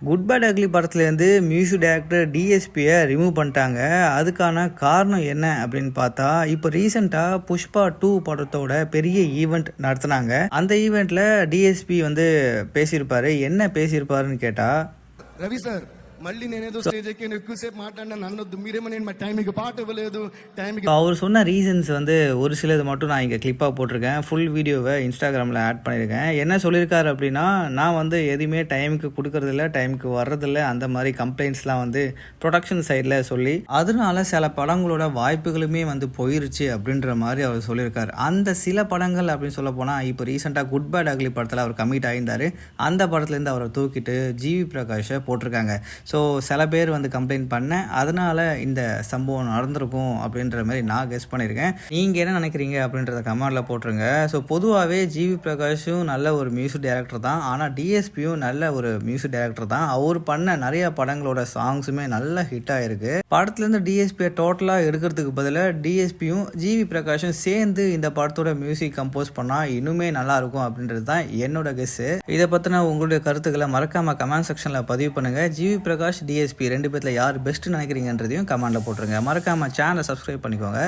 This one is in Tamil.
குட் பேட் அக்லி படத்துலேருந்து மியூசிக் டைரக்டர் டிஎஸ்பியை ரிமூவ் பண்ணிட்டாங்க. அதுக்கான காரணம் என்ன அப்படின்னு பார்த்தா, இப்போ ரீசெண்டாக புஷ்பா 2 படத்தோட பெரிய ஈவெண்ட் நடத்துனாங்க. அந்த ஈவெண்ட்டில் டிஎஸ்பி பேசியிருப்பாரு. என்ன பேசியிருப்பாருன்னு கேட்டால், రవి సార్ మళ్ళీ నేనేదో స్టేజ్ ఎక్కి ఎక్కువసేపు మాట్లాడినా నన్నొద్దు, మీరేమో నేను మా టైంకి పాట ఇవ్వలేదు టైంకి. அவர் சொன்ன ரீசன்ஸ் ஒரு சிலது மட்டும் நான் இங்கே கிளிப்பாக போட்டிருக்கேன். ஃபுல் வீடியோவை இன்ஸ்டாகிராமில் ஆட் பண்ணியிருக்கேன். என்ன சொல்லியிருக்காரு அப்படின்னா, நான் எதுவுமே டைமுக்கு கொடுக்கறதில்ல, டைமுக்கு வர்றதில்ல, அந்த மாதிரி கம்ப்ளைண்ட்ஸ்லாம் ப்ரொடக்ஷன் சைடில் சொல்லி, அதனால சில படங்களோட வாய்ப்புகளுமே போயிருச்சு அப்படின்ற மாதிரி அவர் சொல்லியிருக்காரு. அந்த சில படங்கள் அப்படின்னு சொல்ல போனால், இப்போ ரீசெண்டாக குட் பேட் அக்லி படத்தில் அவர் கமிட் ஆகியிருந்தார். அந்த படத்துலேருந்து அவரை தூக்கிட்டு ஜிவி பிரகாஷை போட்டிருக்காங்க. ஸோ சில பேர் கம்ப்ளைண்ட் பண்ணேன், அதனால் இந்த சம்பவம் நடந்திருக்கும் அப்படின்ற மாதிரி நான் கெஸ் பண்ணியிருக்கேன். நீங்கள் என்ன நினைக்கிறீங்க அப்படின்றத கமெண்டில் போட்டுருங்க. ஸோ பொதுவாகவே ஜிவி பிரகாஷும் நல்ல ஒரு மியூசிக் டைரக்டர் தான், ஆனால் டிஎஸ்பியும் நல்ல ஒரு மியூசிக் டைரக்டர் தான். அவர் பண்ண நிறைய படங்களோட சாங்ஸுமே நல்ல ஹிட் ஆகிருக்கு. படத்துலேருந்து டிஎஸ்பியை டோட்டலாக எடுக்கிறதுக்கு பதிலாக டிஎஸ்பியும் ஜிவி பிரகாஷும் சேர்ந்து இந்த படத்தோட மியூசிக் கம்போஸ் பண்ணால் இன்னுமே நல்லாயிருக்கும் அப்படின்றது தான் என்னோட கெஸ்ஸு. இதை பற்றின உங்களுடைய கருத்துக்களை மறக்காமல் கமெண்ட் செக்ஷனில் பதிவு பண்ணுங்கள். ஜிவி பிரகாஷ், டிஎஸ்பி ரெண்டு பேர்த்தில் யார் பெஸ்ட்டு நினைக்கிறீங்கன்றதையும் கமெண்டில் போட்டுருங்க. மறக்காமல் சேனலை சப்ஸ்கிரைப் பண்ணிக்கோங்க.